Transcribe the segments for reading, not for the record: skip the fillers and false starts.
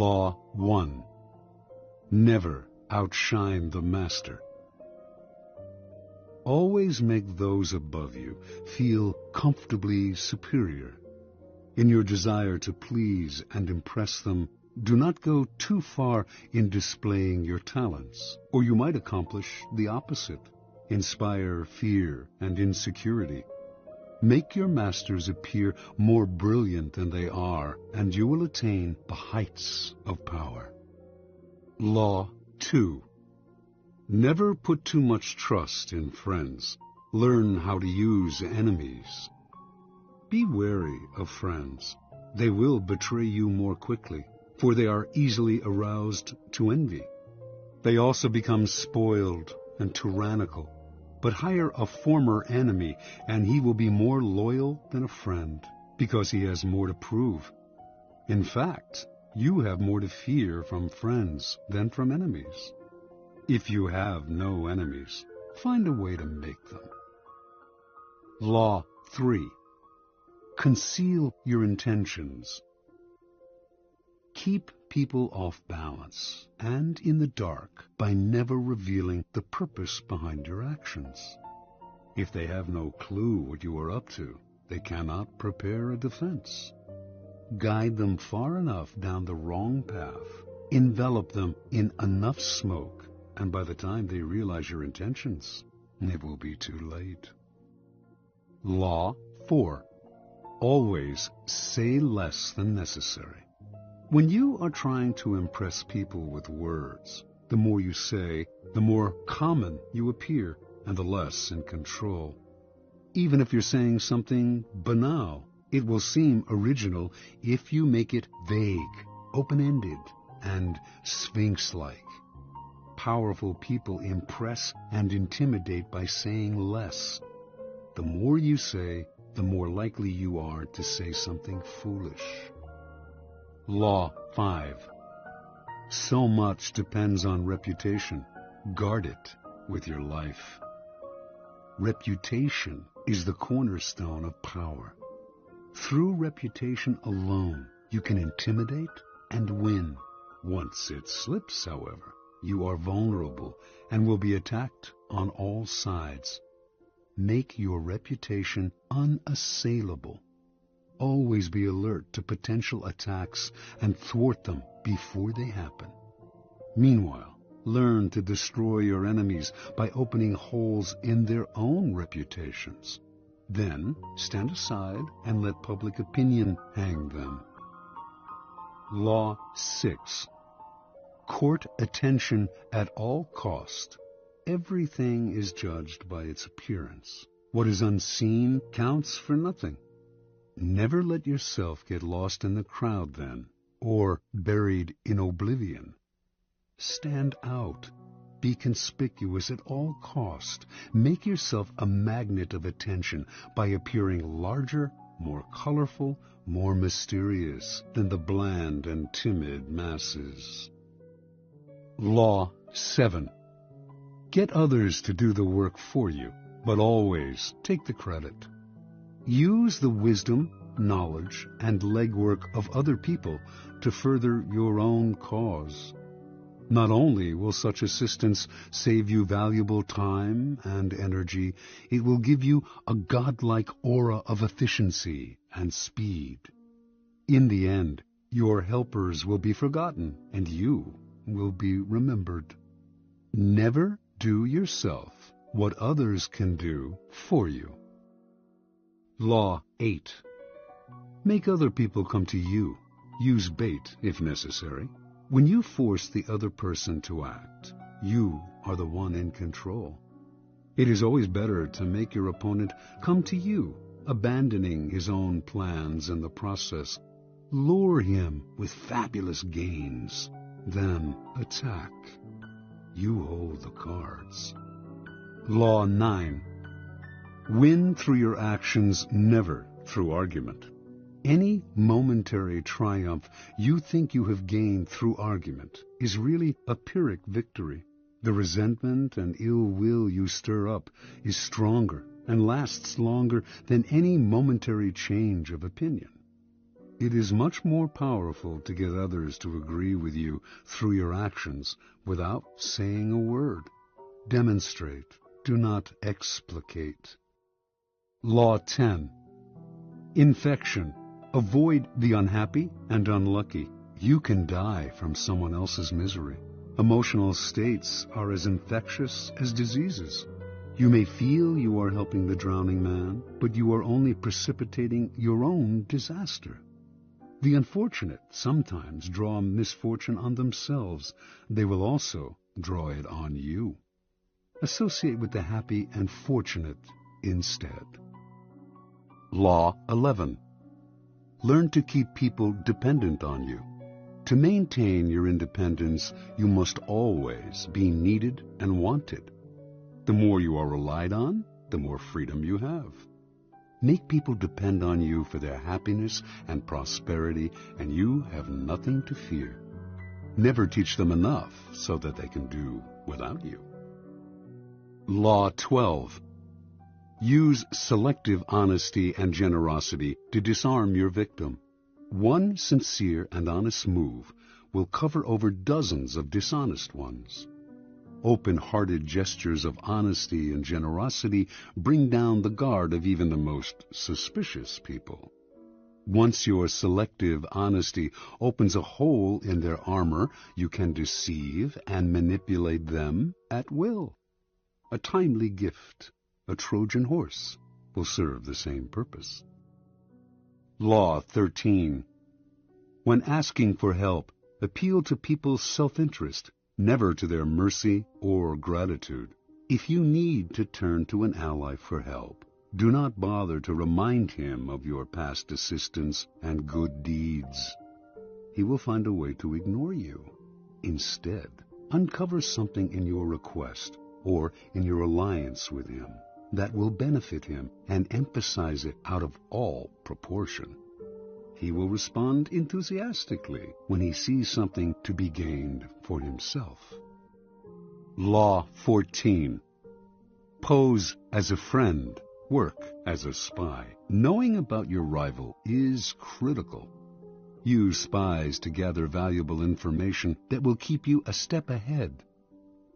Law 1. Never outshine the master. Always make those above you feel comfortably superior. In your desire to please and impress them, do not go too far in displaying your talents, or you might accomplish the opposite, inspire fear and insecurity. Make your masters appear more brilliant than they are, and you will attain the heights of power. Law 2. Never put too much trust in friends. Learn how to use enemies. Be wary of friends. They will betray you more quickly, for they are easily aroused to envy. They also become spoiled and tyrannical. But hire a former enemy, and he will be more loyal than a friend, because he has more to prove. In fact, you have more to fear from friends than from enemies. If you have no enemies, find a way to make them. Law 3. Conceal your intentions. Keep people off balance and in the dark by never revealing the purpose behind your actions. If they have no clue what you are up to, they cannot prepare a defense. Guide them far enough down the wrong path, envelop them in enough smoke, and by the time they realize your intentions, it will be too late. Law 4. Always say less than necessary. When you are trying to impress people with words, the more you say, the more common you appear, and the less in control. Even if you're saying something banal, it will seem original if you make it vague, open-ended, and sphinx-like. Powerful people impress and intimidate by saying less. The more you say, the more likely you are to say something foolish. Law 5. So much depends on reputation. Guard it with your life. Reputation is the cornerstone of power. Through reputation alone, you can intimidate and win. Once it slips, however, you are vulnerable and will be attacked on all sides. Make your reputation unassailable. Always be alert to potential attacks and thwart them before they happen. Meanwhile, learn to destroy your enemies by opening holes in their own reputations. Then stand aside and let public opinion hang them. Law 6. Court attention at all cost. Everything is judged by its appearance. What is unseen counts for nothing. Never let yourself get lost in the crowd then, or buried in oblivion. Stand out. Be conspicuous at all cost. Make yourself a magnet of attention by appearing larger, more colorful, more mysterious than the bland and timid masses. Law 7. Get others to do the work for you, but always take the credit. Use the wisdom, knowledge, and legwork of other people to further your own cause. Not only will such assistance save you valuable time and energy, it will give you a godlike aura of efficiency and speed. In the end, your helpers will be forgotten, and you will be remembered. Never do yourself what others can do for you. Law 8. Make other people come to you. Use bait if necessary. When you force the other person to act, you are the one in control. It is always better to make your opponent come to you, abandoning his own plans in the process. Lure him with fabulous gains, then attack. You hold the cards. Law 9. Win through your actions, never through argument. Any momentary triumph you think you have gained through argument is really a Pyrrhic victory. The resentment and ill will you stir up is stronger and lasts longer than any momentary change of opinion. It is much more powerful to get others to agree with you through your actions without saying a word. Demonstrate. Do not explicate. Law 10. Infection. Avoid the unhappy and unlucky. You can die from someone else's misery. Emotional states are as infectious as diseases. You may feel you are helping the drowning man, but you are only precipitating your own disaster. The unfortunate sometimes draw misfortune on themselves. They will also draw it on you. Associate with the happy and fortunate instead. Law 11. Learn to keep people dependent on you. To maintain your independence, you must always be needed and wanted. The more you are relied on, the more freedom you have. Make people depend on you for their happiness and prosperity, and you have nothing to fear. Never teach them enough so that they can do without you. Law 12. Use selective honesty and generosity to disarm your victim. One sincere and honest move will cover over dozens of dishonest ones. Open-hearted gestures of honesty and generosity bring down the guard of even the most suspicious people. Once your selective honesty opens a hole in their armor, you can deceive and manipulate them at will. A timely gift, a Trojan horse, will serve the same purpose. Law 13. When asking for help, appeal to people's self-interest, never to their mercy or gratitude. If you need to turn to an ally for help, do not bother to remind him of your past assistance and good deeds. He will find a way to ignore you. Instead, uncover something in your request or in your alliance with him that will benefit him and emphasize it out of all proportion. He will respond enthusiastically when he sees something to be gained for himself. Law 14. Pose as a friend, work as a spy. Knowing about your rival is critical. Use spies to gather valuable information that will keep you a step ahead.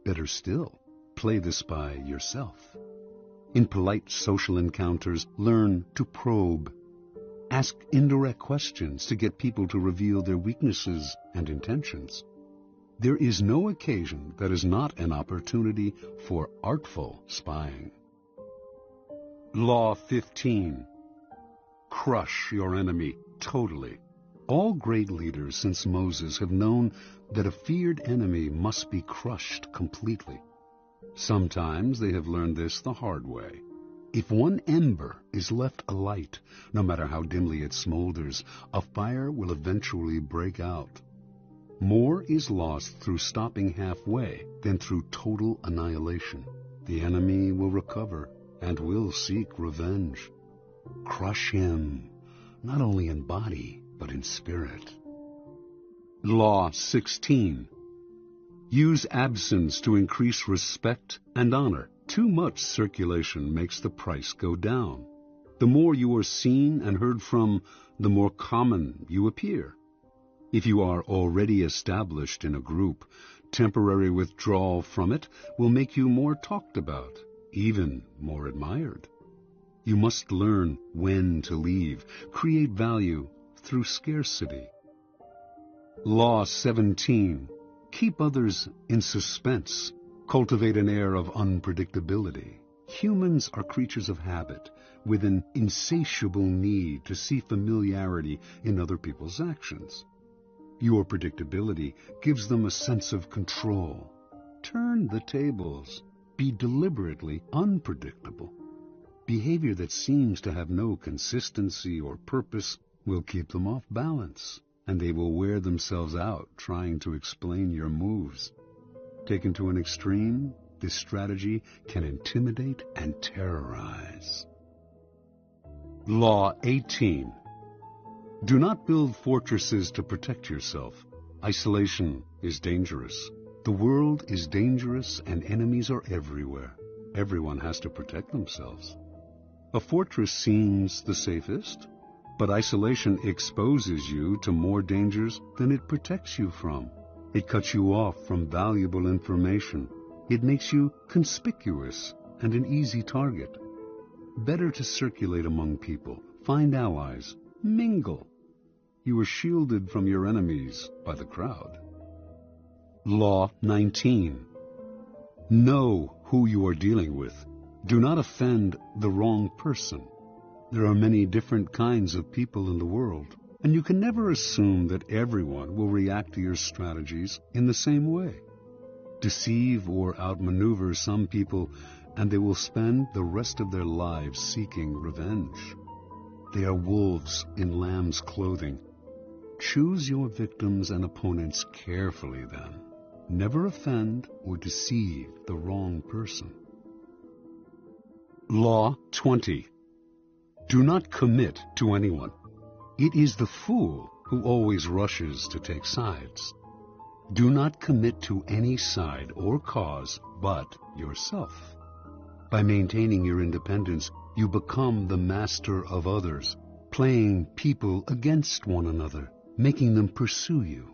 Better still, play the spy yourself. In polite social encounters, learn to probe. Ask indirect questions to get people to reveal their weaknesses and intentions. There is no occasion that is not an opportunity for artful spying. Law 15. Crush your enemy totally. All great leaders since Moses have known that a feared enemy must be crushed completely. Sometimes they have learned this the hard way. If one ember is left alight, no matter how dimly it smolders, a fire will eventually break out. More is lost through stopping halfway than through total annihilation. The enemy will recover and will seek revenge. Crush him, not only in body, but in spirit. Law 16. Use absence to increase respect and honor. Too much circulation makes the price go down. The more you are seen and heard from, the more common you appear. If you are already established in a group, temporary withdrawal from it will make you more talked about, even more admired. You must learn when to leave, create value through scarcity. Law 17. Keep others in suspense. Cultivate an air of unpredictability. Humans are creatures of habit, with an insatiable need to see familiarity in other people's actions. Your predictability gives them a sense of control. Turn the tables. Be deliberately unpredictable. Behavior that seems to have no consistency or purpose will keep them off balance, and they will wear themselves out trying to explain your moves. Taken to an extreme, this strategy can intimidate and terrorize. Law 18. Do not build fortresses to protect yourself. Isolation is dangerous. The world is dangerous and enemies are everywhere. Everyone has to protect themselves. A fortress seems the safest, But isolation exposes you to more dangers than it protects you from. It cuts you off from valuable information. It makes you conspicuous and an easy target. Better to circulate among people, find allies, mingle. You are shielded from your enemies by the crowd. Law 19. Know who you are dealing with. Do not offend the wrong person. There are many different kinds of people in the world, and you can never assume that everyone will react to your strategies in the same way. Deceive or outmaneuver some people, and they will spend the rest of their lives seeking revenge. They are wolves in lamb's clothing. Choose your victims and opponents carefully then. Never offend or deceive the wrong person. Law 20. Do not commit to anyone. It is the fool who always rushes to take sides. Do not commit to any side or cause but yourself. By maintaining your independence, you become the master of others, playing people against one another, making them pursue you.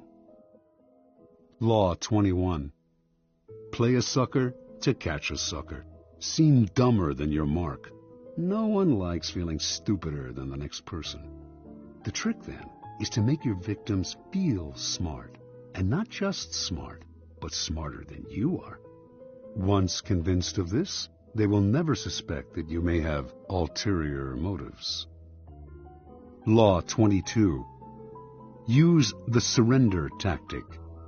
Law 21. Play a sucker to catch a sucker. Seem dumber than your mark. No one likes feeling stupider than the next person. The trick, then, is to make your victims feel smart, and not just smart, but smarter than you are. Once convinced of this, they will never suspect that you may have ulterior motives. Law 22. Use the surrender tactic.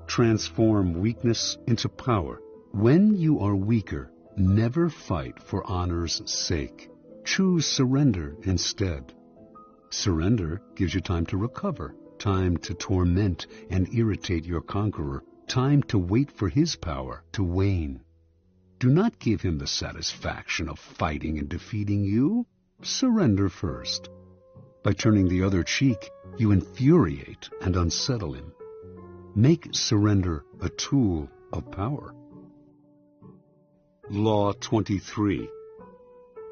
Transform weakness into power. When you are weaker, never fight for honor's sake. Choose surrender instead. Surrender gives you time to recover, time to torment and irritate your conqueror, time to wait for his power to wane. Do not give him the satisfaction of fighting and defeating you. Surrender first. By turning the other cheek, you infuriate and unsettle him. Make surrender a tool of power. Law 23.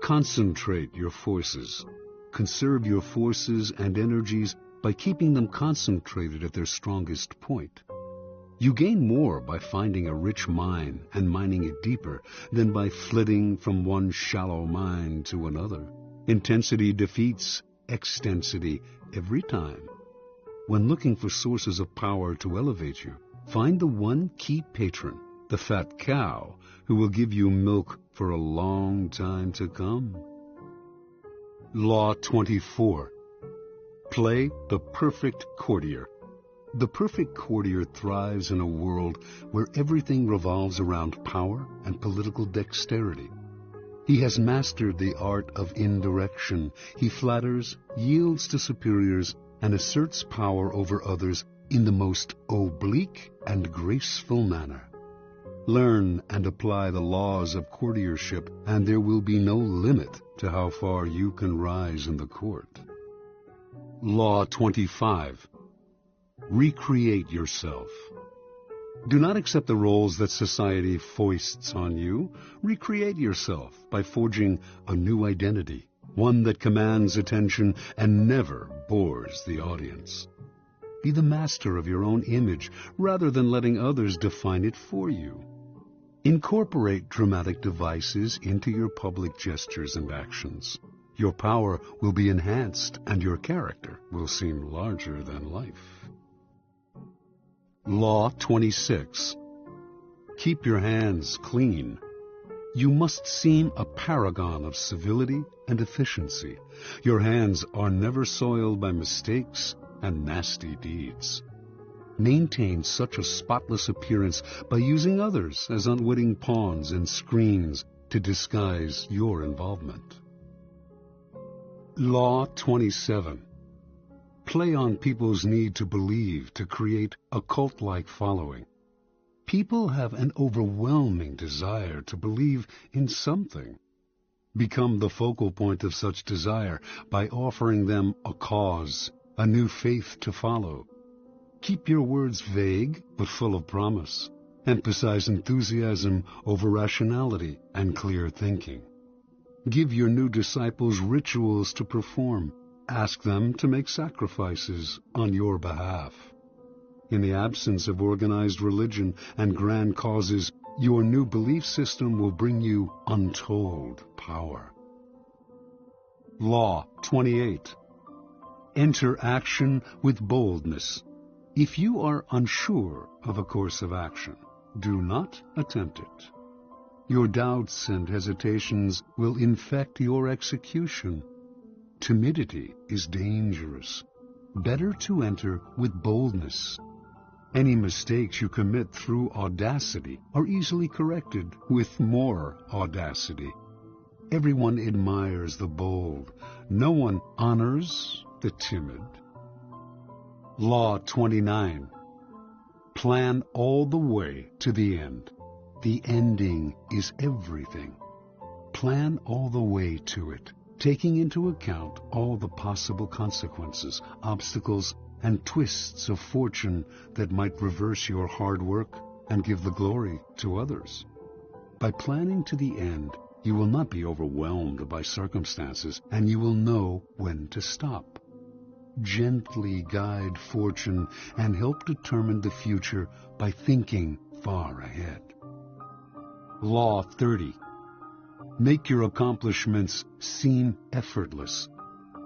Concentrate your forces. Conserve your forces and energies by keeping them concentrated at their strongest point. You gain more by finding a rich mine and mining it deeper than by flitting from one shallow mine to another. Intensity defeats extensity every time. When looking for sources of power to elevate you, find the one key patron, the fat cow, who will give you milk for a long time to come. Law 24. Play the perfect courtier. The perfect courtier thrives in a world where everything revolves around power and political dexterity. He has mastered the art of indirection. He flatters, yields to superiors, and asserts power over others in the most oblique and graceful manner. Learn and apply the laws of courtiership, and there will be no limit to how far you can rise in the court. Law 25. Recreate yourself. Do not accept the roles that society foists on you. Recreate yourself by forging a new identity, one that commands attention and never bores the audience. Be the master of your own image rather than letting others define it for you. Incorporate dramatic devices into your public gestures and actions. Your power will be enhanced and your character will seem larger than life. Law 26. Keep your hands clean. You must seem a paragon of civility and efficiency. Your hands are never soiled by mistakes and nasty deeds. Maintain such a spotless appearance by using others as unwitting pawns and screens to disguise your involvement. Law 27. Play on people's need to believe to create a cult-like following. People have an overwhelming desire to believe in something. Become the focal point of such desire by offering them a cause, a new faith to follow. Keep your words vague but full of promise. Emphasize enthusiasm over rationality and clear thinking. Give your new disciples rituals to perform. Ask them to make sacrifices on your behalf. In the absence of organized religion and grand causes, your new belief system will bring you untold power. Law 28. Enter action with boldness. If you are unsure of a course of action, do not attempt it. Your doubts and hesitations will infect your execution. Timidity is dangerous. Better to enter with boldness. Any mistakes you commit through audacity are easily corrected with more audacity. Everyone admires the bold. No one honors the timid. Law 29. Plan all the way to the end. The ending is everything. Plan all the way to it, taking into account all the possible consequences, obstacles, and twists of fortune that might reverse your hard work and give the glory to others. By planning to the end, you will not be overwhelmed by circumstances, and you will know when to stop. Gently guide fortune and help determine the future by thinking far ahead. Law 30. Make your accomplishments seem effortless.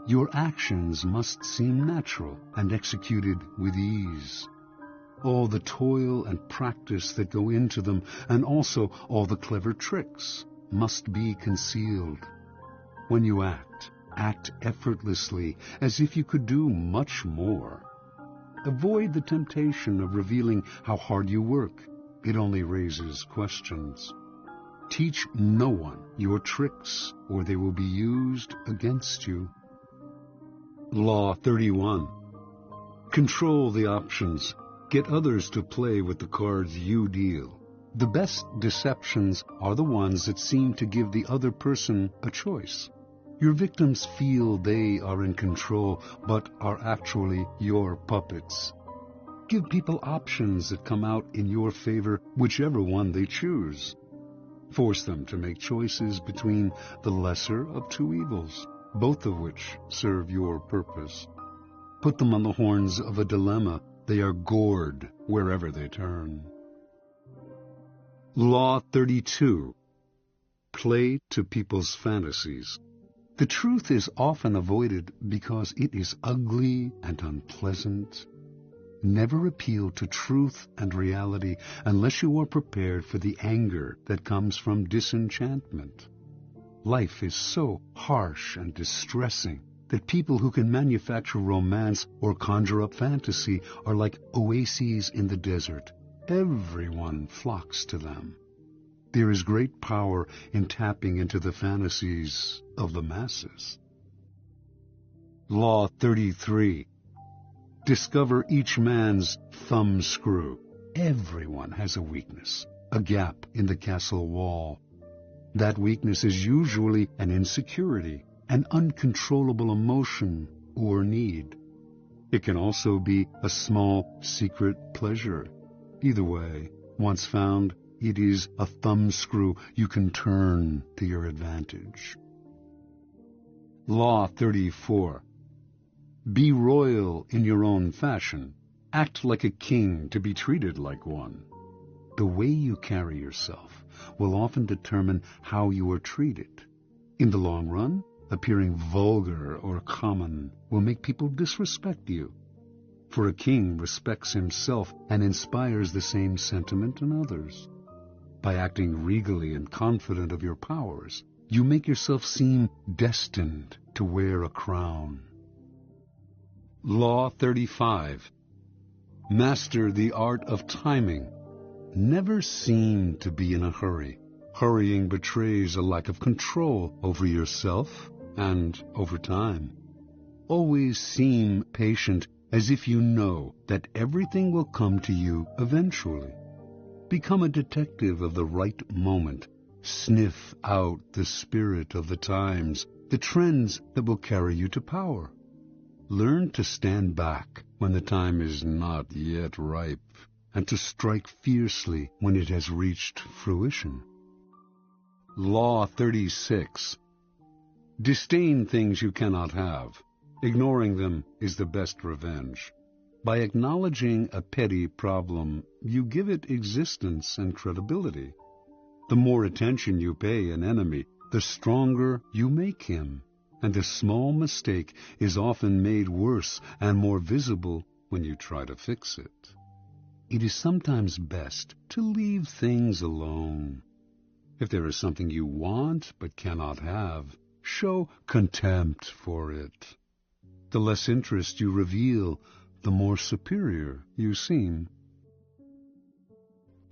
Your actions must seem natural and executed with ease. All the toil and practice that go into them, and also all the clever tricks, must be concealed. When you act, act effortlessly, as if you could do much more. Avoid the temptation of revealing how hard you work. It only raises questions. Teach no one your tricks, or they will be used against you. Law 31. Control the options. Get others to play with the cards you deal. The best deceptions are the ones that seem to give the other person a choice. Your victims feel they are in control, but are actually your puppets. Give people options that come out in your favor, whichever one they choose. Force them to make choices between the lesser of two evils, both of which serve your purpose. Put them on the horns of a dilemma. They are gored wherever they turn. Law 32. Play to people's fantasies. The truth is often avoided because it is ugly and unpleasant. Never appeal to truth and reality unless you are prepared for the anger that comes from disenchantment. Life is so harsh and distressing that people who can manufacture romance or conjure up fantasy are like oases in the desert. Everyone flocks to them. There is great power in tapping into the fantasies of the masses. Law 33. Discover each man's thumbscrew. Everyone has a weakness, a gap in the castle wall. That weakness is usually an insecurity, an uncontrollable emotion or need. It can also be a small secret pleasure. Either way, once found, it is a thumbscrew you can turn to your advantage. Law 34. Be royal in your own fashion. Act like a king to be treated like one. The way you carry yourself will often determine how you are treated. In the long run, appearing vulgar or common will make people disrespect you. For a king respects himself and inspires the same sentiment in others. By acting regally and confident of your powers, you make yourself seem destined to wear a crown. Law 35. Master the art of timing. Never seem to be in a hurry. Hurrying betrays a lack of control over yourself and over time. Always seem patient, as if you know that everything will come to you eventually. Become a detective of the right moment. Sniff out the spirit of the times, the trends that will carry you to power. Learn to stand back when the time is not yet ripe, and to strike fiercely when it has reached fruition. Law 36. Disdain things you cannot have. Ignoring them is the best revenge. By acknowledging a petty problem, you give it existence and credibility. The more attention you pay an enemy, the stronger you make him, and a small mistake is often made worse and more visible when you try to fix it. It is sometimes best to leave things alone. If there is something you want but cannot have, show contempt for it. The less interest you reveal, the more superior you seem.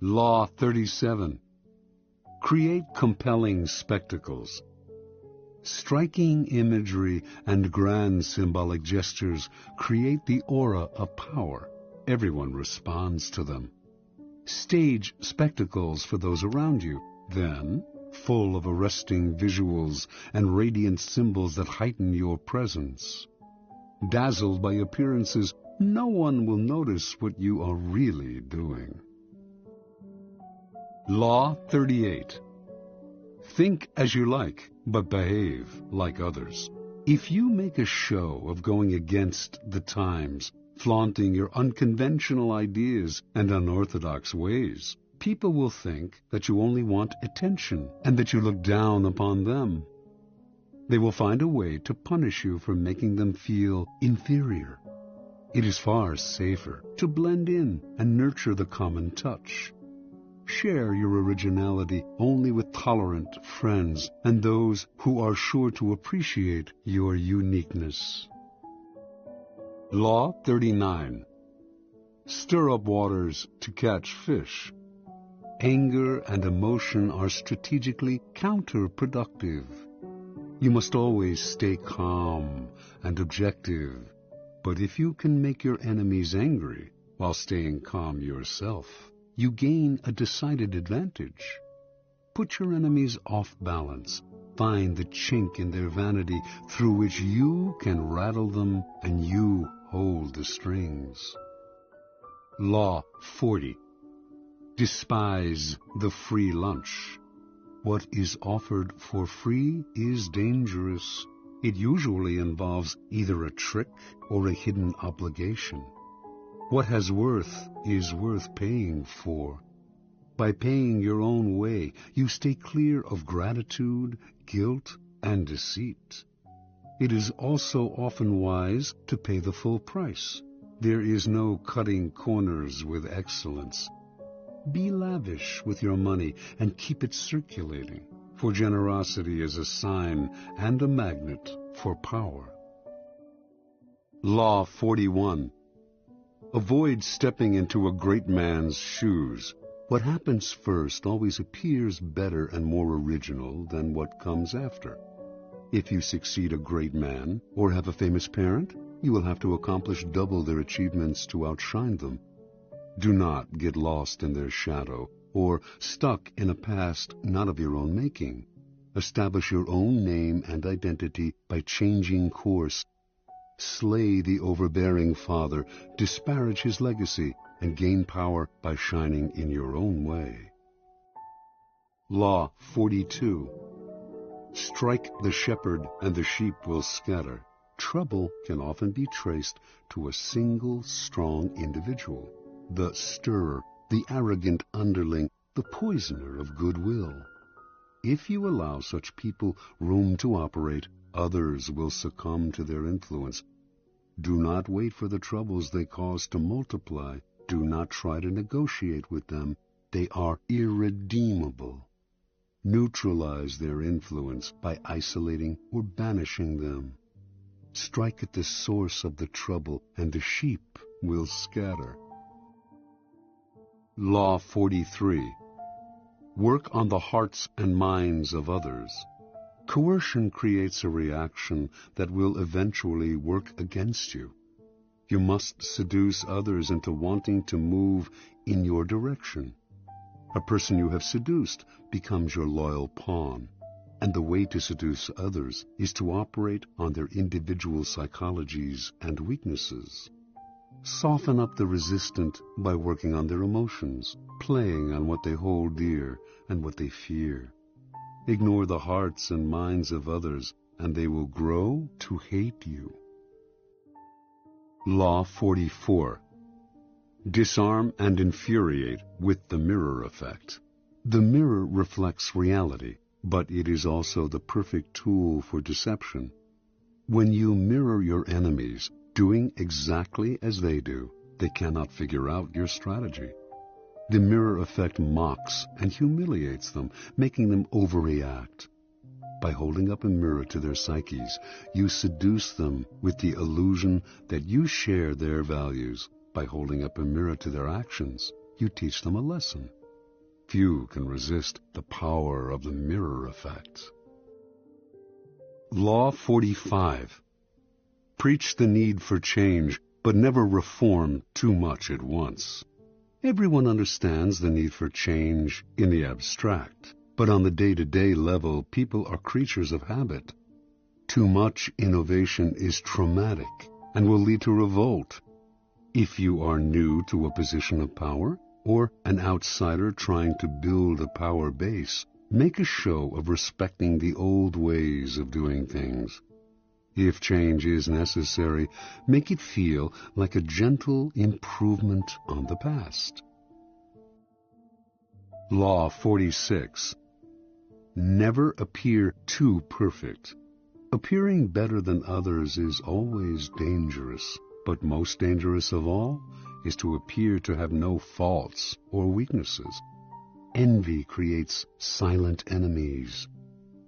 Law 37. Create compelling spectacles. Striking imagery and grand symbolic gestures create the aura of power. Everyone responds to them. Stage spectacles for those around you. Then, full of arresting visuals and radiant symbols that heighten your presence. Dazzled by appearances, no one will notice what you are really doing. Law 38. Think as you like, but behave like others. If you make a show of going against the times, flaunting your unconventional ideas and unorthodox ways, people will think that you only want attention and that you look down upon them. They will find a way to punish you for making them feel inferior. It is far safer to blend in and nurture the common touch. Share your originality only with tolerant friends and those who are sure to appreciate your uniqueness. Law 39. Stir up waters to catch fish. Anger and emotion are strategically counterproductive. You must always stay calm and objective, but if you can make your enemies angry while staying calm yourself, you gain a decided advantage. Put your enemies off balance. Find the chink in their vanity through which you can rattle them and you hold the strings. Law 40. Despise the free lunch. What is offered for free is dangerous. It usually involves either a trick or a hidden obligation. What has worth is worth paying for. By paying your own way, you stay clear of gratitude, guilt, and deceit. It is also often wise to pay the full price. There is no cutting corners with excellence. Be lavish with your money and keep it circulating, for generosity is a sign and a magnet for power. Law 41. Avoid stepping into a great man's shoes. What happens first always appears better and more original than what comes after. If you succeed a great man or have a famous parent, you will have to accomplish double their achievements to outshine them. Do not get lost in their shadow or stuck in a past not of your own making. Establish your own name and identity by changing course. Slay the overbearing father, disparage his legacy, and gain power by shining in your own way. Law 42. Strike the shepherd and the sheep will scatter. Trouble can often be traced to a single strong individual. The stirrer, the arrogant underling, the poisoner of goodwill. If you allow such people room to operate, others will succumb to their influence. Do not wait for the troubles they cause to multiply. Do not try to negotiate with them. They are irredeemable. Neutralize their influence by isolating or banishing them. Strike at the source of the trouble, and the sheep will scatter. Law 43. Work on the hearts and minds of others. Coercion creates a reaction that will eventually work against you. You must seduce others into wanting to move in your direction. A person you have seduced becomes your loyal pawn, and the way to seduce others is to operate on their individual psychologies and weaknesses. Soften up the resistant by working on their emotions, playing on what they hold dear and what they fear. Ignore the hearts and minds of others, and they will grow to hate you. Law 44. Disarm and infuriate with the mirror effect. The mirror reflects reality, but it is also the perfect tool for deception. When you mirror your enemies, doing exactly as they do, they cannot figure out your strategy. The mirror effect mocks and humiliates them, making them overreact. By holding up a mirror to their psyches, you seduce them with the illusion that you share their values. By holding up a mirror to their actions, you teach them a lesson. Few can resist the power of the mirror effect. Law 45. Preach the need for change, but never reform too much at once. Everyone understands the need for change in the abstract, but on the day-to-day level, people are creatures of habit. Too much innovation is traumatic and will lead to revolt. If you are new to a position of power, or an outsider trying to build a power base, make a show of respecting the old ways of doing things. If change is necessary, make it feel like a gentle improvement on the past. Law 46. Never appear too perfect. Appearing better than others is always dangerous, but most dangerous of all is to appear to have no faults or weaknesses. Envy creates silent enemies.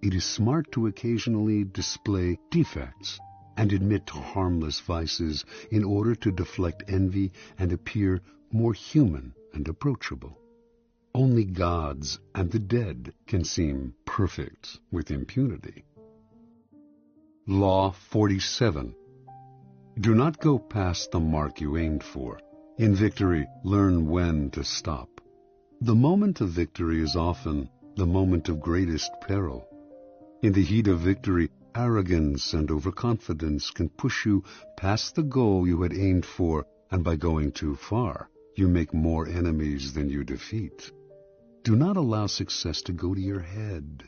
It is smart to occasionally display defects and admit to harmless vices in order to deflect envy and appear more human and approachable. Only gods and the dead can seem perfect with impunity. Law 47. Do not go past the mark you aimed for. In victory, learn when to stop. The moment of victory is often the moment of greatest peril. In the heat of victory, arrogance and overconfidence can push you past the goal you had aimed for, and by going too far, you make more enemies than you defeat. Do not allow success to go to your head.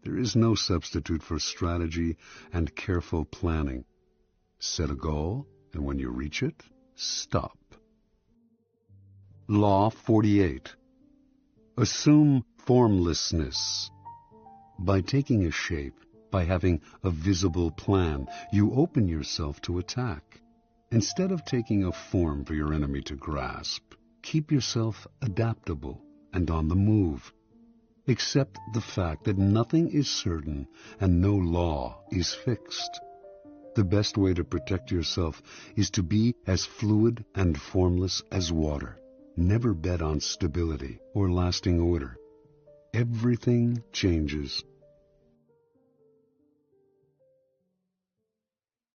There is no substitute for strategy and careful planning. Set a goal, and when you reach it, stop. Law 48. Assume formlessness. By taking a shape, by having a visible plan, you open yourself to attack. Instead of taking a form for your enemy to grasp, keep yourself adaptable and on the move. Accept the fact that nothing is certain and no law is fixed. The best way to protect yourself is to be as fluid and formless as water. Never bet on stability or lasting order. Everything changes.